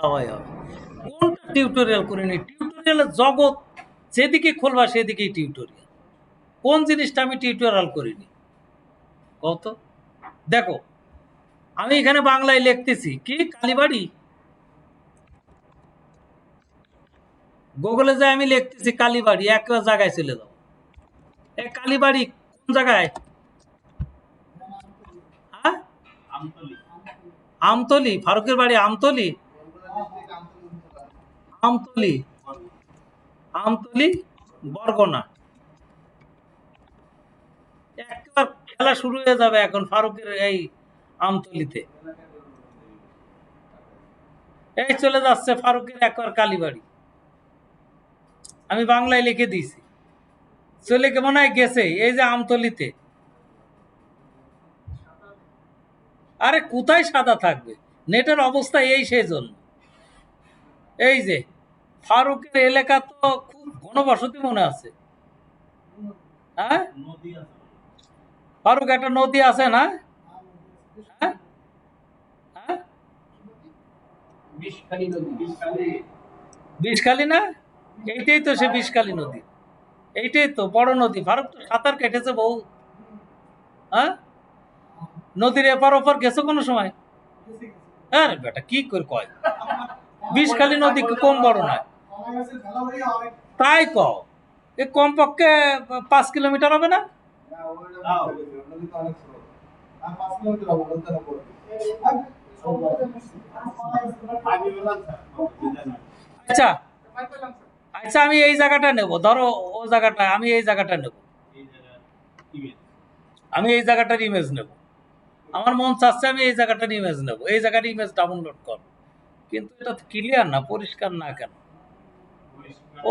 হয় হবে। কোনটা টিউটোরিয়াল করিনি? টিউটোরিয়ালের জগৎ যেদিকে খুলবা সেদিকেই টিউটোরিয়াল। কোন জিনিসটা আমি টিউটোরিয়াল করিনি? কত? দেখো, আমি এখানে বাংলায় লিখতেছি কি কালীবাড়ি। গুগলে যায় আমি লিখতেছি কালীবাড়ি, এক জায়গায় চলে যাও। এই কালীবাড়ি কোন জায়গায়? হ্যাঁ, আমতলি। ফারুকের বাড়ি আমতলি। আমতলি, আমতলি, বরগনা। একবার খেলা শুরু হয়ে যাবে এখন ফারুকের এই আমতলিতে। এই চলে যাচ্ছে ফারুকের একবার কালীবাড়ি। আমি বাংলায় লিখে দিয়েছি, চলে কে মনে হয় গেছে এই যে আমতলিতে। আরে কোথায় সাদা থাকবে, নেটের অবস্থা এই সেই জন্য। এই যে ফারুকের এলাকা তো খুব ঘনবসতি মনে আছে। হ্যাঁ, ফারুক একটা নদী আছে না? হ্যাঁ, হ্যাঁ, বিষখালী না? এইটাই তো সে বিষখালী নদী। এইটাই তো বড় নদী। ফারুক তো সাঁতার কেটেছে বহু। হ্যাঁ, নদীর এপার ওপার গেছে কোনো সময়? আরে বেটা কি করে কয়, বিষখালী নদী কি কম বড় নয়? তাই কও, এ কমপক্ষে 5 কিলোমিটার হবে না? আচ্ছা, আচ্ছা, আমি এই জায়গাটা নেব, ধরো ও জায়গাটা, আমি এই জায়গাটা নেব, আমি এই জায়গাটার ইমেজ নেব। আমার মন চাচ্ছে আমি এই জায়গাটার ইমেজ নেব, এই জায়গার ইমেজ ডাউনলোড কর। কিন্তু এটা ক্লিয়ার না, পরিষ্কার না কেন?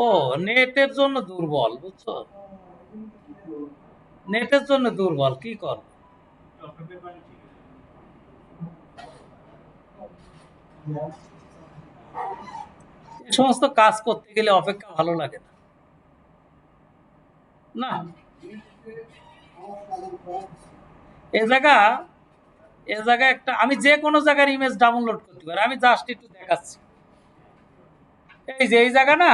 ও, নেটের জন্য দুর্বল, বুঝছো? নেটের জন্য দুর্বল, কি কর? এই সমস্ত কাজ করতে গেলে অপেক্ষা ভালো লাগে না। না, এ জায়গা, এ জায়গা একটা আমি যে কোনো জায়গার ইমেজ ডাউনলোড করতে পারি। আমি জাস্ট একটু দেখাচ্ছি। এই যে এই জায়গা না,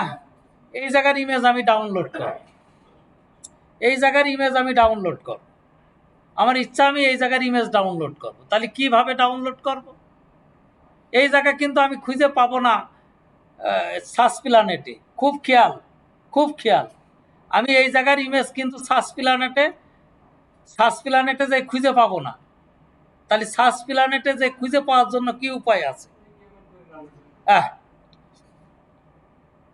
এই জায়গার ইমেজ আমি ডাউনলোড করব, এই জায়গার ইমেজ আমি ডাউনলোড করব। আমার ইচ্ছা আমি এই জায়গার ইমেজ ডাউনলোড করব। তাহলে কিভাবে ডাউনলোড করব? এই জায়গা কিন্তু আমি খুঁজে পাবো না সার্চ প্ল্যানেটে। খুব খেয়াল, খুব খেয়াল। আমি এই জায়গার ইমেজ কিন্তু সার্চ প্ল্যানেটে যাই খুঁজে পাবো না। তাহলে সার্চ প্ল্যানেটে যে খুঁজে পাওয়ার জন্য কি উপায় আছে?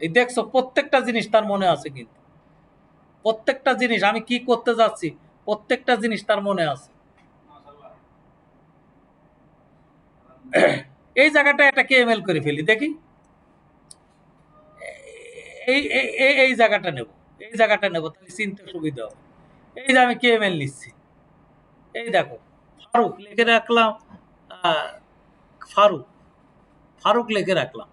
এই দেখছো, প্রত্যেকটা জিনিস তার মনে আছে, কিন্তু প্রত্যেকটা জিনিস আমি কি করতে যাচ্ছি প্রত্যেকটা জিনিস তার মনে আছে। এই জায়গাটা এটাকে এমএল করে ফেলি, দেখি। এই এই জায়গাটা নেব, এই জায়গাটা নেব, তাহলে চিনতে সুবিধা হবে। এই যে আমি কেএমএল নিচ্ছি, এই দেখো ফারুক লিখে রাখলাম। ফারুক, ফারুক লিখে রাখলাম,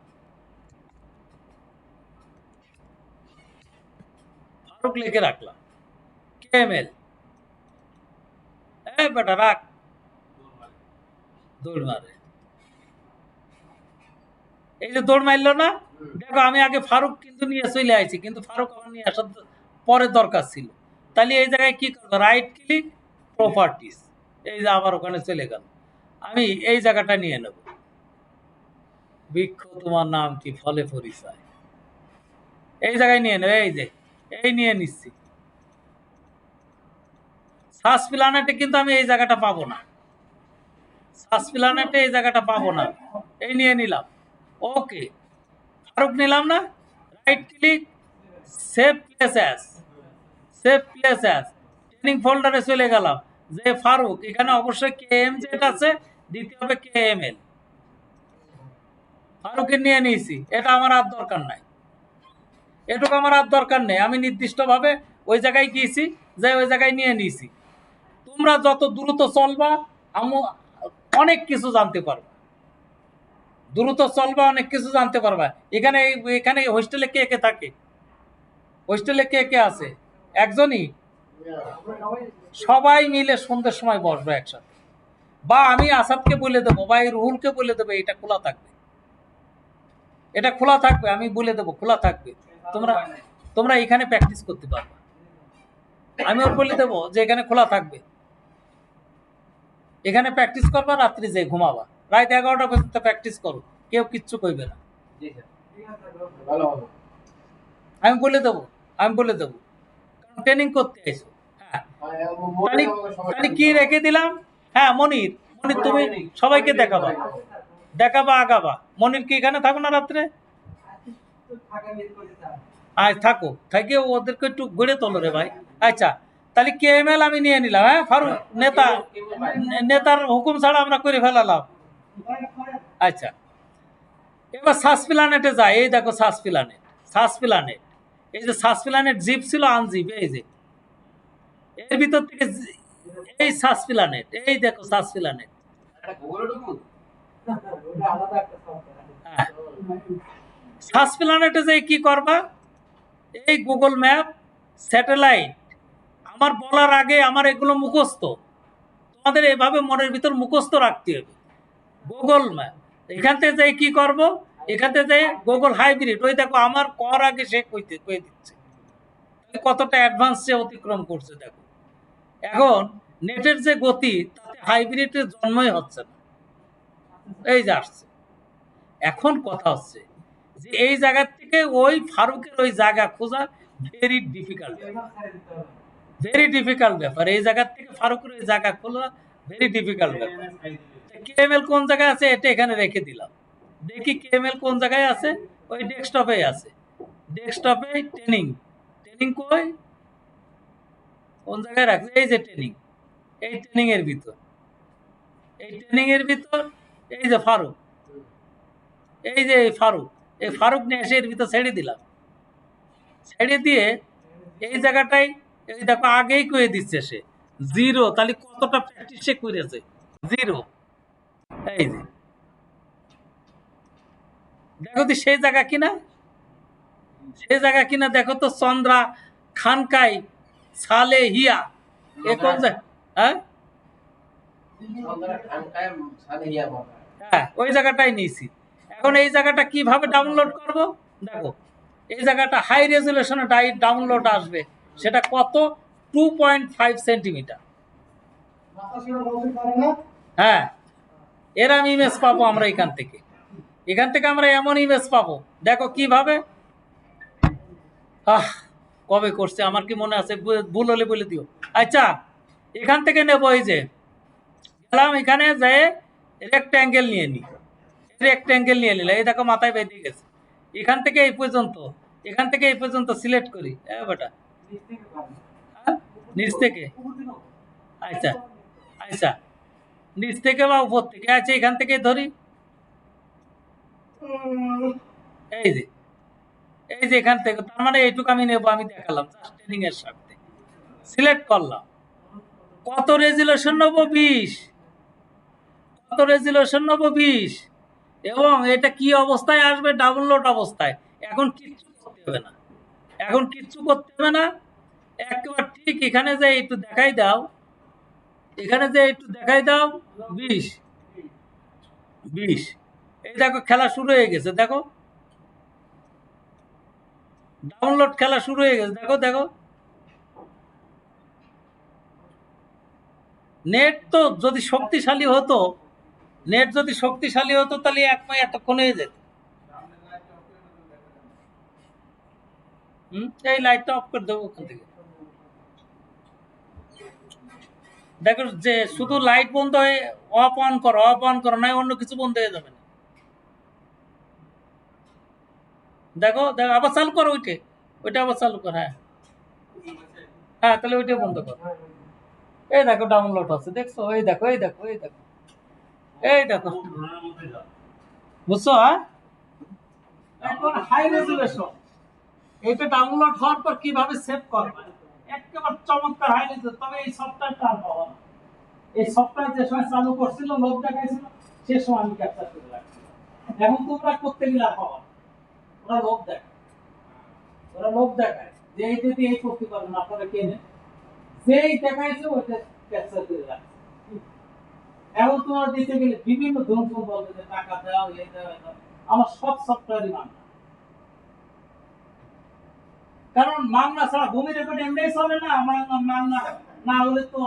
ফারুক লিখে রাখলাম, কেএমএল। এই বেটা রাখ, দৌড় মারে। এই যে দৌড় মারলো না, দেখো আমি আগে ফারুক কিন্তু নিয়ে চলে আইছি, কিন্তু ফারুক আমার নিয়ে আসার পরে দরকার ছিল। তাহলে এই জায়গায় কি করবো? Right click, properties. এই যে আবার ওখানে চলে গেল। আমি এই জায়গাটা নিয়ে নেব। বৃক্ষ তোমার নাম কি, ফলে পরিচয়। এই জায়গায় নিয়ে নেব, এই যে এই নিয়ে নিচ্ছি। সার্চ প্ল্যানেটে কিন্তু আমি এই জায়গাটা পাবো না, সার্চ প্ল্যানেটে এই জায়গাটা পাবো না। এই নিয়ে নিলাম, ওকে। ফারুক নিলাম না, right click, save place as, save place as. Training ফোল্ডারে চলে গেলাম। যে ফারুক, এখানে অবশ্যই কে এম জেড আছে, দিতে হবে কে এম এল। ফারুকের নিয়ে নিয়েছি, এটা আমার আর দরকার নাই, এটুকু আমার আর দরকার নেই। আমি নির্দিষ্টভাবে ওই জায়গায় গিয়েছি, যে ওই জায়গায় নিয়ে নিয়েছি। তোমরা যত দ্রুত চলবা আমি অনেক কিছু জানতে পারবো, দ্রুত চলবা অনেক কিছু জানতে পারবা। এখানে এখানে হোস্টেলে কে কে থাকে? হোস্টেলে কে কে আছে? একজনই? সবাই মিলে সন্ধ্যের সময় বসবো একসাথে, বা আমি আসাদকে বলে দেবো বা এই রুহুলকে বলে দেবো এটা খোলা থাকবে। এটা খোলা থাকবে, আমি বলে দেবো খোলা থাকবে, তোমরা তোমরা এখানে প্র্যাকটিস করতে পারবে। আমি ওর বলে দেবো যে এখানে খোলা থাকবে, এখানে প্র্যাকটিস করবা, রাত্রি যে ঘুমাবা, রাত 11টা পর্যন্ত প্র্যাকটিস করো, কেউ কিচ্ছু কইবে না। আমি বলে দেবো, আমি বলে দেবো, কারণ ট্রেনিং করতে আইছো। হ্যাঁ, তাহলে তাহলে কি রেখে দিলাম? হ্যাঁ, মনির, মনির তুমি সবাইকে দেখাবা, দেখাবা, আগাবা। মনির কি এখানে থাকো না রাত্রে? আজ থাকো, থাকে ওদেরকে একটু গড়ে তোলো রে ভাই। আচ্ছা, তাহলে কেএমএল আমি নিয়ে নিলাম। হ্যাঁ, ফারুক নেতা, নেতার হুকুম ছাড়া আমরা করে ফেলালাম। আচ্ছা, এবার সাস প্ল্যানেটে যায়। এই দেখো সাস প্ল্যানেট, সাস প্ল্যানেট, এই যে সাস প্ল্যানেট জিপ ছিল আনজিপ, এই যে এর ভিতর থেকে এই সাস প্ল্যানেট, এই দেখো সাস প্ল্যানেট। হ্যাঁ, সাস প্ল্যানেটে যে কি করবা, এই গুগল ম্যাপ, স্যাটেলাইট, আমার বলার আগে আমার এগুলো মুখস্থ, তোমাদের এভাবে মনের ভিতর মুখস্থ রাখতে হবে। গুগল ম্যাপ, এখান থেকে যাই কি করব, এখান থেকে যাই গুগল হাইব্রিড, ওই দেখো আমার কর আগে সে কয়ে দিচ্ছে, কতটা অ্যাডভান্স সে অতিক্রম করছে দেখো। এখন নেটের যে গতি, তাতে হাইব্রিডের জন্মই হচ্ছে না, এই যে আসছে। এখন কথা হচ্ছে যে এই জায়গা থেকে ওই ফারুকের ওই জায়গা খোঁজা ভেরি ডিফিকাল্ট, ভেরি ডিফিকাল্ট ব্যাপার। এই জায়গা থেকে ফারুকের ওই জায়গা খোলা ভেরি ডিফিকাল্ট ব্যাপার। কেএমএল কোন জায়গায় আছে এটা এখানে রেখে দিলাম, দেখি কেএমএল কোন জায়গায় আছে। ওই ডেস্কটপে আছে, ডেস্কটপে ট্রেনিং, ট্রেনিং কই, কোন জায়গায় রাখছে, এই যে ট্রেনিং, এই ট্রেনিং এর ভিতর, এই ট্রেনিং এর ভিতর, এই যে ফারুক, এই যে ফারুক, এই ফারুক নিয়ে এসে এর ভিতর ছেড়ে দিলাম। ছেড়ে দিয়ে এই জায়গাটাই, এই দেখো আগেই কয়ে দিচ্ছে সে জিরো, তাহলে কতটা প্র্যাকটিস সে করেছে, জিরো। এই যে দেখো তো সেই জায়গা কিনা, সেই জায়গা কিনা দেখো তো, চন্দ্রা খানকাই সালে হিয়া, এ কোন জায়গা? হ্যাঁ, হ্যাঁ, ওই জায়গাটাই নিয়েছি। এখন এই জায়গাটা কিভাবে ডাউনলোড করব, দেখো এই জায়গাটা হাই রেজুলেশনে ডাউনলোড আসবে, সেটা কত, 2.5 সেন্টিমিটার। হ্যাঁ, এর আমি ইমেজ পাবো আমরা এখান থেকে, এখান থেকে আমরা এমন ইমেজ পাবো, দেখো কিভাবে। কবে করছে আমার কি মনে আছে, ভুল হলে বলে দিও। আচ্ছা, এখান থেকে নেবো, এই যে গেলাম এখানে যে রেক্ট্যাঙ্গেল নিয়ে নি, রেক্ট্যাঙ্গেল নিয়ে নিলে, এই দেখো মাথায় বেঁধে গেছে, এখান থেকে এই পর্যন্ত, এখান থেকে এই পর্যন্ত সিলেক্ট করি। বেটা, নিচ থেকে, আচ্ছা আচ্ছা, নিচ থেকে বা উপর থেকে, আচ্ছা এখান থেকে ধরি, এই যে, এই যে এখান থেকে, তার মানে এইটুকু আমি নেবো, আমি দেখালাম জাস্ট ট্রেনিং এর সাথে, সিলেক্ট করলাম। কত রেজুলেশন নেবো, 20, কত রেজুলেশন নেবো, 20, এবং এটা কি অবস্থায় আসবে, ডাউনলোড অবস্থায়। এখন কিচ্ছু করতে হবে না, এখন কিচ্ছু করতে হবে না, একেবারে ঠিক এখানে যে একটু দেখাই দাও, এখানে যে একটু দেখাই দাও, 20, 20, এই দেখো খেলা শুরু হয়ে গেছে, দেখো ডাউনলোড খেলা শুরু হয়ে গেছে, দেখো দেখো। নেট তো যদি শক্তিশালী হতো, নেট যদি শক্তিশালী হতো, তাহলে এক মাস এতক্ষণ হয়ে যেত। এই লাইটটা অফ করে দেবো ওখান থেকে, দেখো যে শুধু লাইট বন্ধ হয়ে অফ অন করো, অফ অন করো, না অন্য কিছু বন্ধ হয়ে যাবে না। দেখো দেখো, আবার চালু করো, ওইটা ওইটা আবার চালু কর। হ্যাঁ হ্যাঁ, তাহলে ওইটা বন্ধ কর। এই দেখো ডাউনলোড হচ্ছে, দেখছো, এই দেখো, এই দেখো, এই দেখো, এই দেখো, বুঝছো? হ্যাঁ, এখন হাই রেজুলেশন, এটা ডাউনলোড হওয়ার পর কিভাবে সেভ করবে, একেবারে চমৎকার হাই রেজুলেশন। তবে এই সফটওয়্যারটা আর পাবো না, এই সফটওয়্যার যে সময় চালু করছিল, লোক দেখাইছিল, সে সময় আমি ক্যাপচার করে রাখছি। এখন তোমরা করতে গেলে আর পাবো না, ওরা লোক দেখায়, ওরা লোক দেখায় যে এই যদি এই করতে পারবেন আপনারা কেনে, যেই দেখাইছে ওইটা ক্যাপচার করে রাখছে। এখন তোমার দিতে গেলে বিভিন্ন ধরন বলবে যে টাকা দাও, এই দাও, এই দাও, আমার সব সফটওয়্যারই মাংনা, কারণ মাংনা ছাড়া ভূমি রেকর্ড এমনি চলে না। মাংনা না হলে তো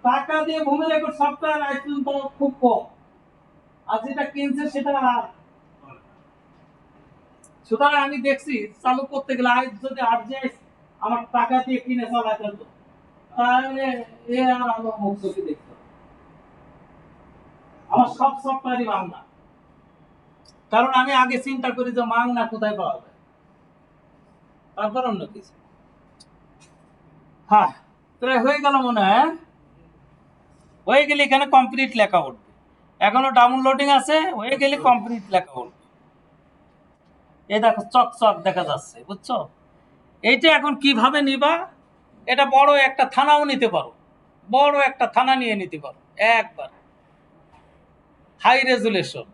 টাকা দিয়ে ভূমি রেকর্ড সফটওয়্যার আইসুন তো খুব কম, আর যেটা কিনছে সেটা। সুতরাং আমি দেখছি চালু করতে গেলে আজ যদি আরজিএস আমার টাকা দিয়ে কিনে চালাতে হতো, তাহলে এ আর আমার মুখ চোখে দেখতো। আমার সব সফটওয়্যারই মাংনা, কারণ আমি আগে চিন্তা করি যে মাংনা কোথায় পাওয়া যায়, তারপর অন্য কিছু। হ্যাঁ, প্রায় হয়ে গেল মনে হয়। হয়ে গেলে এখানে কমপ্লিট লেখা উঠবে, এখনো ডাউনলোডিং আছে, হয়ে গেলে কমপ্লিট লেখা উঠবে। এই দেখো চক চক দেখা যাচ্ছে, বুঝছো? এইটা এখন কিভাবে নিবা, এটা বড় একটা থানাও নিতে পারো, বড় একটা থানা নিয়ে নিতে পারো একবার। হাই রেজুলেশন,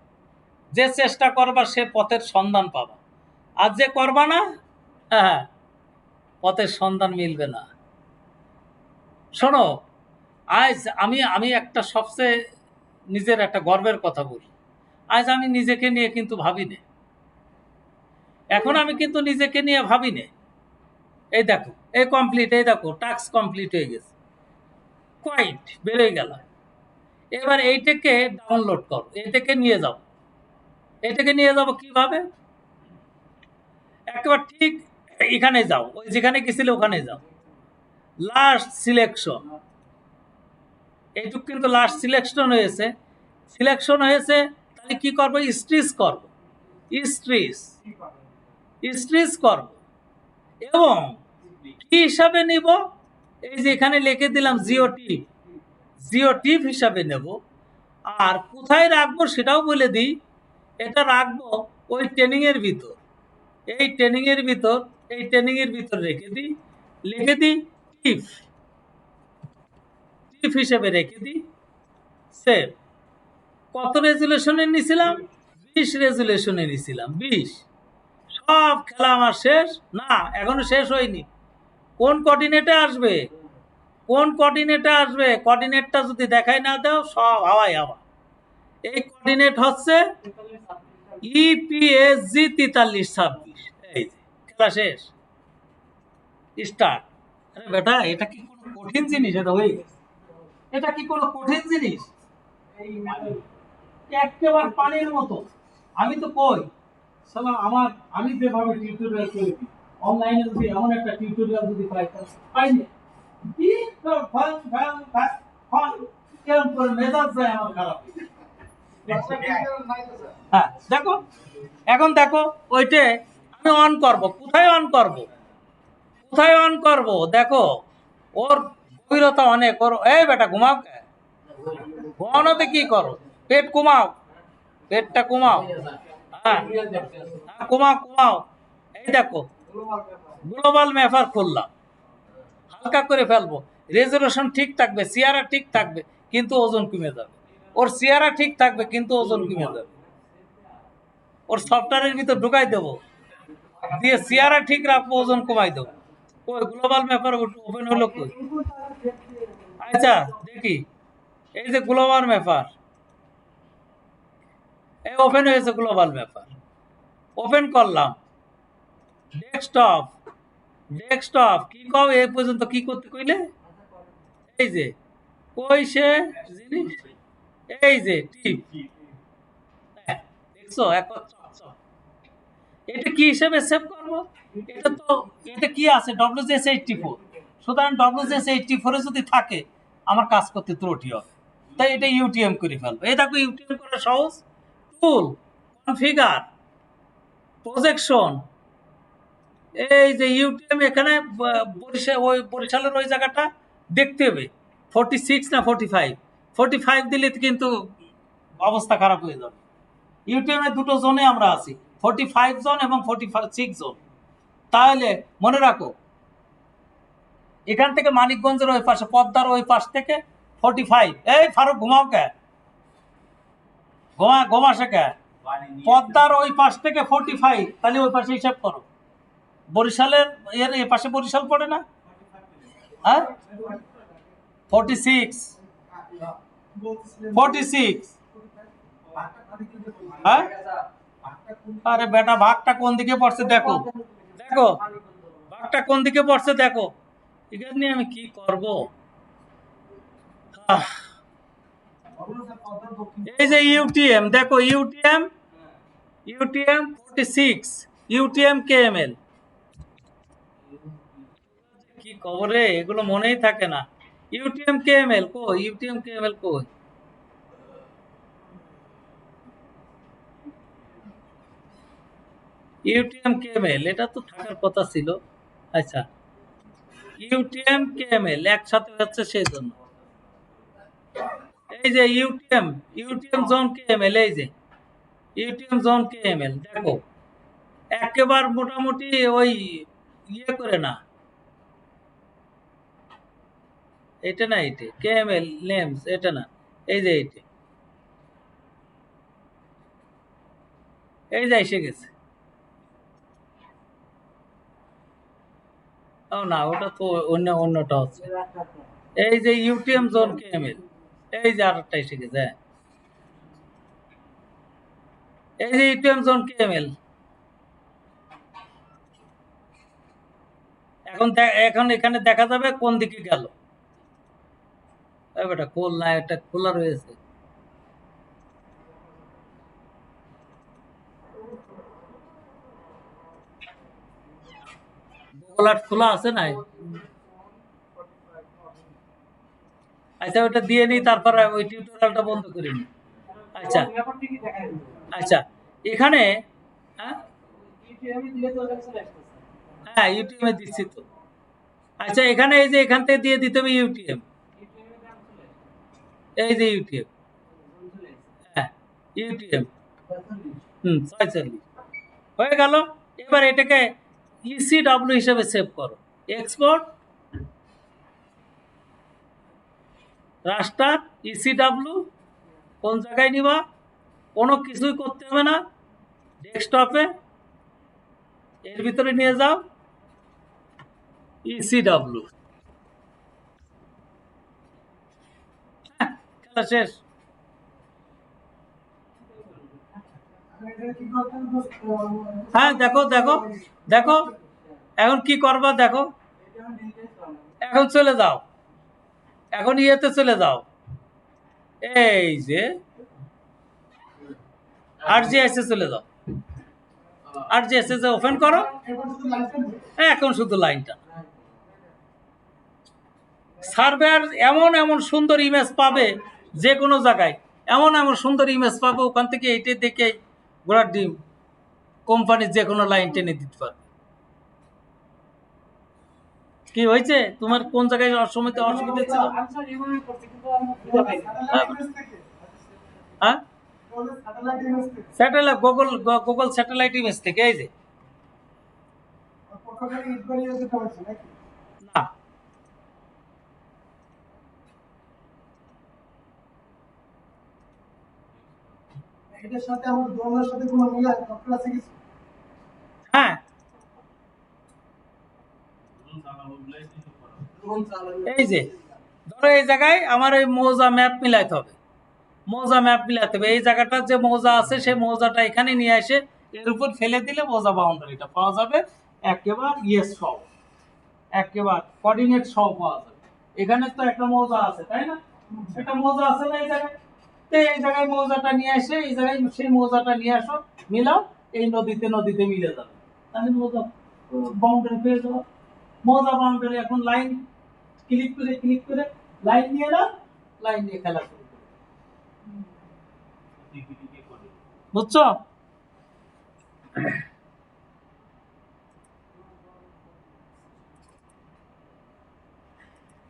যে চেষ্টা করবা সে পথের সন্ধান পাবা, আর যে করবা না, হ্যাঁ, পথের সন্ধান মিলবে না। শোনো, আজ আমি আমি একটা সবচেয়ে নিজের একটা গর্বের কথা বলি। আজ আমি নিজেকে নিয়ে কিন্তু ভাবি না, এখন আমি কিন্তু নিজেকে নিয়ে ভাবি না। এই দেখো, এই কমপ্লিট, এই দেখো টাস্ক কমপ্লিট হয়ে গেছে, কোয়াইট বেড়ে গেল। এবার এইটাকে ডাউনলোড করো, এটাকে নিয়ে যাও। এটাকে নিয়ে যাবো কিভাবে? একেবারে ঠিক এখানে যাও, ওই যেখানে গেছিলে ওখানে যাও, লাস্ট সিলেকশন। এইটুক কিন্তু লাস্ট সিলেকশন হয়েছে, সিলেকশন হয়েছে। তাহলে কি করবো? স্ট্রিচ করব, স্ট্রিচ স্ট্রিচ করব, এবং কি হিসাবে নিব? এই যে এখানে লিখে দিলাম জিওটিপ, জিওটিপ হিসাবে নেব। আর কোথায় রাখবো সেটাও বলে দিই, এটা রাখবো ওই ট্রেনিং এর ভিতর, এই ট্রেনিং এর ভিতর, এই ট্রেনিং এর ভিতর রেখে দিই, লিখে দিই টিপ, টিপ হিসেবে রেখে দিই, সেভ। কত রেজুলেশনে নিছিলাম? 20 রেজুলেশনে নিছিলাম, 20। সব খেলা আমার শেষ না, এখনো শেষ হয়নি। কোন কোঅর্ডিনেটে আসবে, কোন কোঅর্ডিনেটে আসবে, কোঅর্ডিনেটটা যদি দেখাই না দাও সব হাওয়াই হাওয়া। এই কোঅর্ডিনেট হচ্ছে ইপিএসজি 4326। এই যে খেলা শেষ, স্টার্ট। আরে বেটা, এটা কি কোনো কঠিন জিনিস? এটা হয়ে গেছে, এটা কি কোনো কঠিন জিনিস? একেবারে পানির মতো। আমি তো কই শালা, আমার আমি যেভাবে টিউটোরিয়াল করে দিই অনলাইনে, যদি এমন একটা টিউটোরিয়াল যদি পাই, পাইনি কি ফল ফল ফল কেমন করে মেজাজ যায় আমার খারাপ। হ্যাঁ দেখো, এখন দেখো ওইটে আমি অন করব, কোথায় অন করব, কোথায় অন করব? দেখো ওর গভীরতা অনেক। ওর এই বেটা ঘুমাও, ঘুমানোতে কি করো? পেট কমাও, পেটটা কমাও। হ্যাঁ, কমাও কমাও। এই দেখো গ্লোবাল ম্যাপার খুললাম, হালকা করে ফেলবো, রেজুলেশন ঠিক থাকবে, সিয়ারা ঠিক থাকবে, কিন্তু ওজন কমে যাবে। ওর সিয়ারা ঠিক থাকবে কিন্তু ওজন কমে যাবে। ওর সফটওয়্যারের ভিতর ঢুকাই দেবো, দিয়ে সিয়ারা ঠিক রাখবো, ওজন কমাই দেবো। ওই গ্লোবাল ম্যাপার ওপেন হলো কই? আচ্ছা দেখি, এই যে গ্লোবাল ম্যাপার, এই ওপেন হয়েছে গ্লোবাল ম্যাপার, ওপেন করলাম। ডেস্কটপ, ডেস্কটপ কি কও এই পর্যন্ত কি করতে কইলে? এই যে কই সে জিনিস, এই যে টিপ, দেখছো একবার চকচক। এটা কি হিসেবে সেভ করব? এটা তো, এটা কি আছে WGS84, সুতরাং WGS84 এ যদি থাকে আমার কাজ করতে ত্রুটি হবে, তাই এটা ইউটিএম করে ফেলবো। এই দেখো ইউটিএম করা সহজ। টুল, কনফিগার, প্রজেকশন, এই যে ইউটিএম এখানে বরিশাল, ওই বরিশালের ওই জায়গাটা দেখতে হবে 46 না 45, 45 দিলে কিন্তু অবস্থা খারাপ হয়ে যাবে। ইউটিএমে দুটো জোনে আমরা আছি, 45 জোন এবং 46 জোন। তাহলে মনে রাখো, এখান থেকে মানিকগঞ্জের ওই পাশে, পদ্মার ওই পাশ থেকে 45। এই ফারুক ঘুমাও কে, ঘুমাসে কে? পদ্মার ওই পাশ থেকে 45, তাহলে ওই পাশে হিসাব করো। বরিশালের এর এ পাশে বরিশাল পড়ে না? হ্যাঁ, 46, 46, হ্যাঁ আরে বেটা ভাগটা কোন দিকে পড়ছে দেখো, দেখো ভাগটা কোন দিকে পড়ছে দেখো, এখানে নিয়ে আমি কি করব। আহ, এই যে ইউটিএম দেখো, ইউটিএম 46, ইউটিএম কেএমএল, কি খবরে এগুলো মনেই থাকে না। ইউটিএম কেএমএল কই, ইউটিএম কেএমএল কই, ইউটিএম কেএমএল এটা তো থাকার কথা ছিল। আচ্ছা ইউটিএম কেএমএল একসাথে হচ্ছে সেই জন্য। এই যে ইউটিএম জোন কেএমএল, এই যে ইউটিএম জোন কেএমএল দেখো, একেবারে মোটামুটি ওই ইয়ে করে না, এটা না, এটা কেএমএল নেমস এটা না, এই যে এইটা, এই যে এসে গেছে। ও না ওটা তো অন্যটা হচ্ছে, এই যে ইউটিএম জোন কেএমএল, এই যে আরেকটা এসে গেছে। হ্যাঁ এই যে ইউটিএম জোন কেএমএল, এখন এখানে দেখা যাবে কোন দিকে গেল। বেটা খোল না, এটা খোলা রয়েছে, গুগল আর্ট খোলা আছে না। আচ্ছা ওটা দিয়ে নিই, তারপরে ওই টিউটোরিয়ালটা বন্ধ করে নিই। আচ্ছা আচ্ছা এখানে, হ্যাঁ হ্যাঁ ইউটিএম দিচ্ছি তো। আচ্ছা এখানে এই যে এখান থেকে দিয়ে দিতে হবে ইউটিএম, এই যে ইউটিএম, হ্যাঁ ইউটিএম, 46 হয়ে গেল। এবার এটাকে ইসিডব্লিউ হিসেবে সেভ করো, এক্সপোর্ট রাস্টার ইসিডব্লিউ, কোন জায়গায় নিবা, কোনো কিছুই করতে হবে না, ডেস্কটপে এর ভিতরে নিয়ে যাও ইসিডব্লিউ, খেলা শেষ। হ্যাঁ দেখো দেখো দেখো, এখন কি করবা দেখো, এখন চলে যাও, এখন ইয়েতে চলে যাও, এই যে আরজিএসে চলে যাও, আরজিএসে ওপেন করো, এখন শুধু লাইনটা, সার্ভার এমন এমন সুন্দর ইমেজ পাবে, যে কোনো জায়গায় এমন এমন সুন্দর ইমেজ পাবে, ওখান থেকে এইটা দেখে ঘোড়ার ডিম কোম্পানির যে কোনো লাইন টেনে দিতে পারবে। কি হয়েছে তোমার, কোন জায়গায় সময়তে অসুবিধা ছিল? হ্যাঁ স্যাটেলাইট, গুগল স্যাটেলাইট ইমেজ থেকে, এই যে না এটার সাথে আমার ড্রোনের সাথে কোনো মিল আছে কিছু? হ্যাঁ এই যে ধরো এই জায়গায় আমার এই মৌজা ম্যাপ মিলাইতে হবে, মৌজা ম্যাপ মিলাতে হবে, এই জায়গাটার যে মৌজা আছে সেই মৌজাটা এখানে নিয়ে এসে এর উপর ফেলে দিলে মৌজা বাউন্ডারিটা পাওয়া যাবে, একেবারে ইয়েস সহ, একেবারে কোঅর্ডিনেট সহ পাওয়া যাবে। এখানে তো একটা মৌজা আছে তাই না, একটা মৌজা আছে না এই জায়গায়, তো এই জায়গায় মৌজাটা নিয়ে এসে এই জায়গায় সেই মৌজাটা নিয়ে আসো, মিলাও, এই নদীতে নদীতে মিলে যাবে, তাহলে মৌজা বাউন্ডারি পেয়ে যাবো। মৌজা বাউন্ডারি এখন লাইন ক্লিক করে লাইন নিয়ে নাও, লাইন নিয়ে খেলা শুরু করো, বুঝছো?